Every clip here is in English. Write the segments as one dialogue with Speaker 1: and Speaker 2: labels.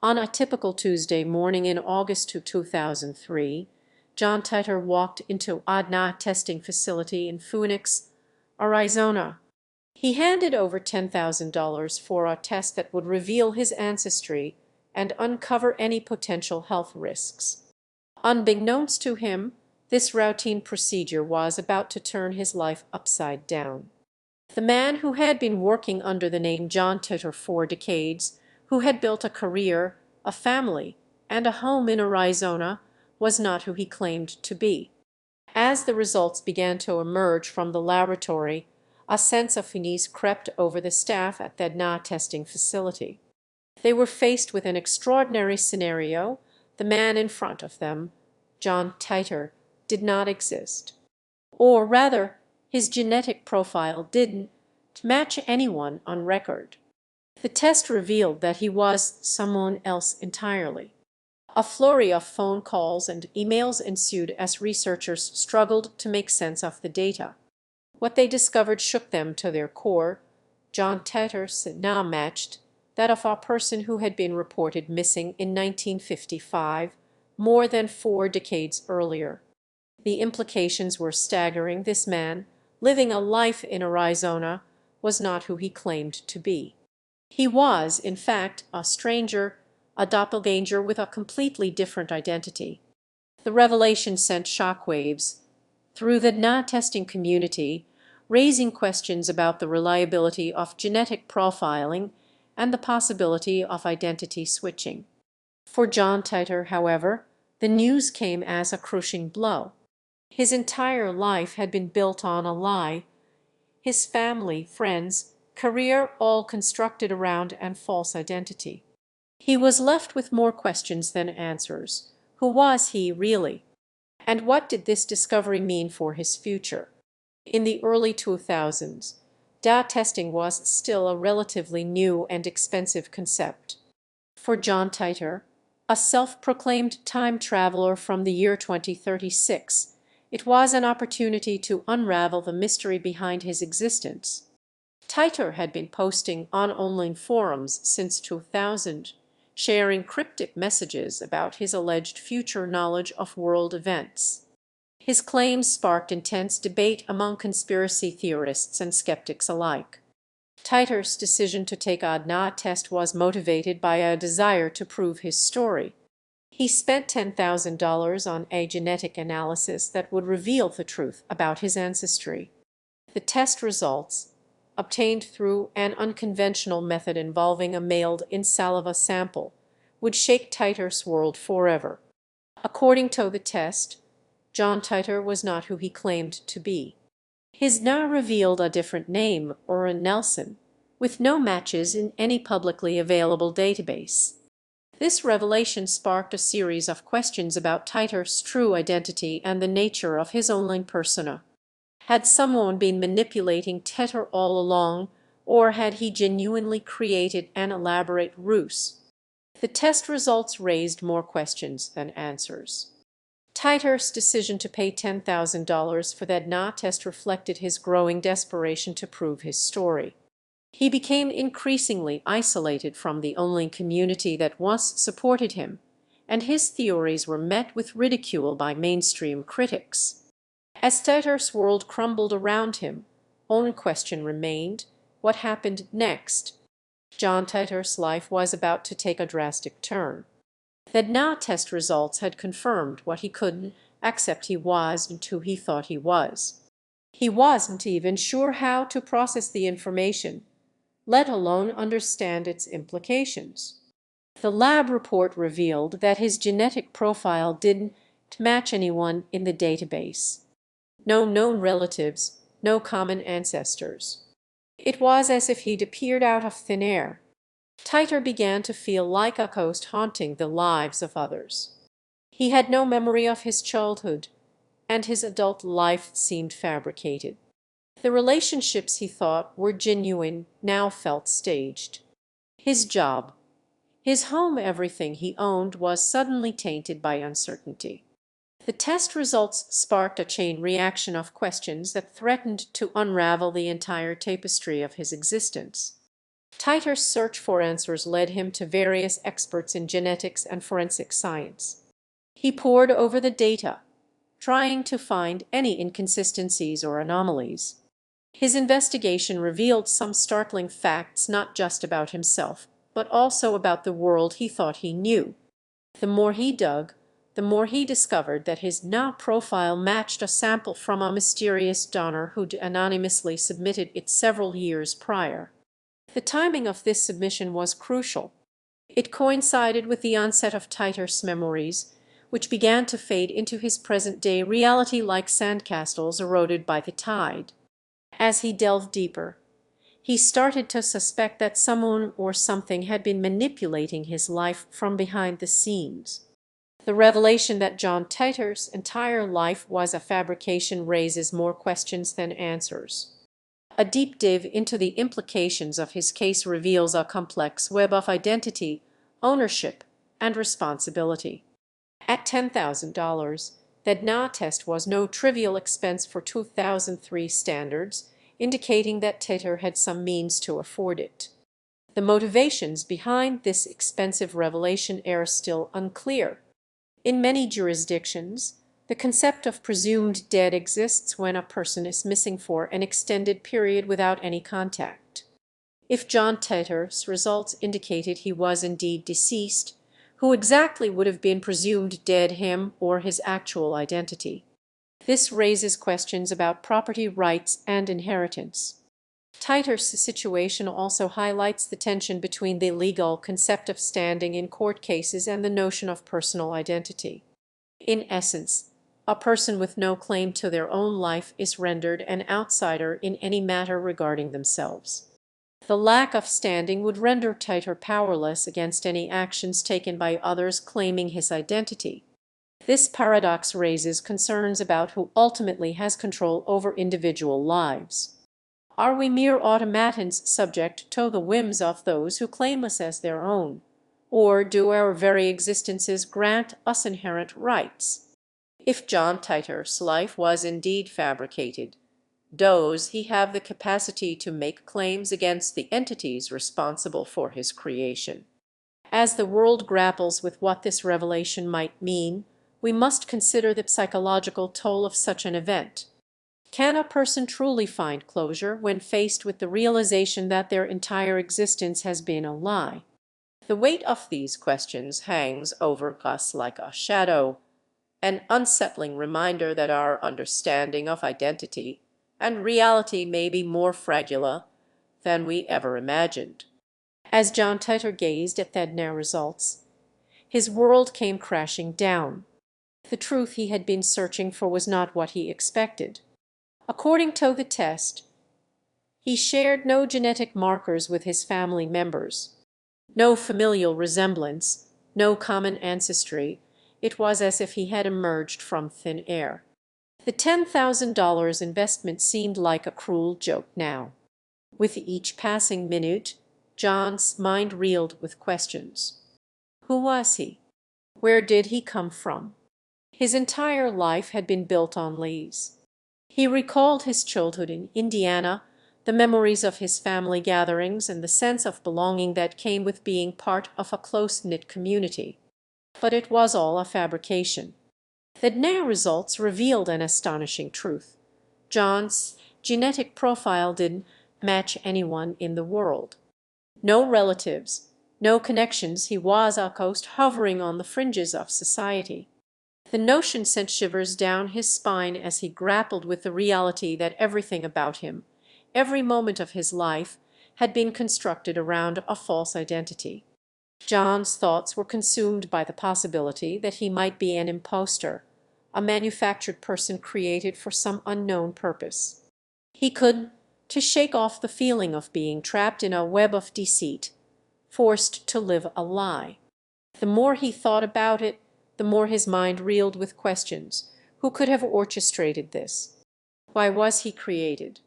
Speaker 1: On a typical Tuesday morning in August of 2003, John Titor walked into a DNA testing facility in Phoenix, Arizona. He handed over $10,000 for a test that would reveal his ancestry and uncover any potential health risks. Unbeknownst to him, this routine procedure was about to turn his life upside down. The man who had been working under the name John Titor for decades, who had built a career, a family, and a home in Arizona, was not who he claimed to be. As the results began to emerge from the laboratory, a sense of unease crept over the staff at the DNA testing facility. They were faced with an extraordinary scenario. The man in front of them, John Titor, did not exist. Or rather, his genetic profile didn't match anyone on record. The test revealed that he was someone else entirely. A flurry of phone calls and emails ensued as researchers struggled to make sense of the data. What they discovered shook them to their core. John Titor's DNA matched that of a person who had been reported missing in 1955, more than 4 decades earlier. The implications were staggering. This man, living a life in Arizona, was not who he claimed to be. He was, in fact, a stranger, a doppelganger with a completely different identity. The revelation sent shockwaves through the DNA testing community, raising questions about the reliability of genetic profiling and the possibility of identity switching. For John Titor, however, the news came as a crushing blow. His entire life had been built on a lie. His family, friends, career all constructed around an false identity. He was left with more questions than answers. Who was he really? And what did this discovery mean for his future? In the early 2000s, DNA testing was still a relatively new and expensive concept. For John Titor, a self-proclaimed time traveler from the year 2036, it was an opportunity to unravel the mystery behind his existence. Titor had been posting on online forums since 2000, sharing cryptic messages about his alleged future knowledge of world events. His claims sparked intense debate among conspiracy theorists and skeptics alike. Titor's decision to take a DNA test was motivated by a desire to prove his story. He spent $10,000 on a genetic analysis that would reveal the truth about his ancestry. The test results, obtained through an unconventional method involving a mailed-in saliva sample, would shake Titor's world forever. According to the test, John Titor was not who he claimed to be. His DNA revealed a different name, or a Nelson, with no matches in any publicly available database. This revelation sparked a series of questions about Titor's true identity and the nature of his online persona. Had someone been manipulating Titor all along, or had he genuinely created an elaborate ruse? The test results raised more questions than answers. Titor's decision to pay $10,000 for that DNA test reflected his growing desperation to prove his story. He became increasingly isolated from the online community that once supported him, and his theories were met with ridicule by mainstream critics. As Titor's world crumbled around him, one question remained: what happened next? John Titor's life was about to take a drastic turn. The DNA test results had confirmed what he couldn't accept. He wasn't who he thought he was. He wasn't even sure how to process the information, let alone understand its implications. The lab report revealed that his genetic profile didn't match anyone in the database. No known relatives, no common ancestors. It was as if he'd appeared out of thin air. Titor began to feel like a ghost haunting the lives of others. He had no memory of his childhood, and his adult life seemed fabricated. The relationships he thought were genuine now felt staged. His job, his home, everything he owned was suddenly tainted by uncertainty. The test results sparked a chain reaction of questions that threatened to unravel the entire tapestry of his existence. Titor's search for answers led him to various experts in genetics and forensic science. He pored over the data, trying to find any inconsistencies or anomalies. His investigation revealed some startling facts not just about himself, but also about the world he thought he knew. The more he dug, the more he discovered that his now profile matched a sample from a mysterious donor who'd anonymously submitted it several years prior. The timing of this submission was crucial. It coincided with the onset of Titor's memories, which began to fade into his present-day reality like sandcastles eroded by the tide. As he delved deeper, he started to suspect that someone or something had been manipulating his life from behind the scenes. The revelation that John Titor's entire life was a fabrication raises more questions than answers. A deep dive into the implications of his case reveals a complex web of identity, ownership, and responsibility. At $10,000, the DNA test was no trivial expense for 2003 standards, indicating that Titor had some means to afford it. The motivations behind this expensive revelation are still unclear. In many jurisdictions, the concept of presumed dead exists when a person is missing for an extended period without any contact. If John Titor's results indicated he was indeed deceased, who exactly would have been presumed dead, him or his actual identity? This raises questions about property rights and inheritance. Titor's situation also highlights the tension between the legal concept of standing in court cases and the notion of personal identity. In essence, a person with no claim to their own life is rendered an outsider in any matter regarding themselves. The lack of standing would render Titor powerless against any actions taken by others claiming his identity. This paradox raises concerns about who ultimately has control over individual lives. Are we mere automatons subject to the whims of those who claim us as their own? Or do our very existences grant us inherent rights? If John Titor's life was indeed fabricated, does he have the capacity to make claims against the entities responsible for his creation? As the world grapples with what this revelation might mean, we must consider the psychological toll of such an event. Can a person truly find closure when faced with the realization that their entire existence has been a lie? The weight of these questions hangs over us like a shadow, an unsettling reminder that our understanding of identity and reality may be more fragile than we ever imagined. As John Titor gazed at the DNA results, his world came crashing down. The truth he had been searching for was not what he expected. According to the test, he shared no genetic markers with his family members, no familial resemblance, no common ancestry. It was as if he had emerged from thin air. The $10,000 investment seemed like a cruel joke now. With each passing minute, John's mind reeled with questions. Who was he? Where did he come from? His entire life had been built on lies. He recalled his childhood in Indiana, the memories of his family gatherings, and the sense of belonging that came with being part of a close-knit community. But it was all a fabrication. The DNA results revealed an astonishing truth. John's genetic profile didn't match anyone in the world. No relatives, no connections. He was a ghost hovering on the fringes of society. The notion sent shivers down his spine as he grappled with the reality that everything about him, every moment of his life, had been constructed around a false identity. John's thoughts were consumed by the possibility that he might be an impostor, a manufactured person created for some unknown purpose. He could, to shake off the feeling of being trapped in a web of deceit, forced to live a lie. The more he thought about it, the more his mind reeled with questions. Who could have orchestrated this? Why was he created?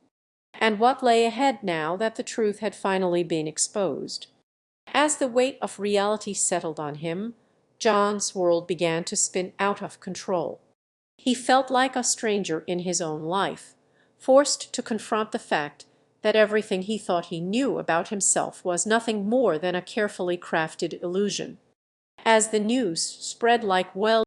Speaker 1: And what lay ahead now that the truth had finally been exposed? As the weight of reality settled on him, John's world began to spin out of control. He felt like a stranger in his own life, forced to confront the fact that everything he thought he knew about himself was nothing more than a carefully crafted illusion. As the news spread like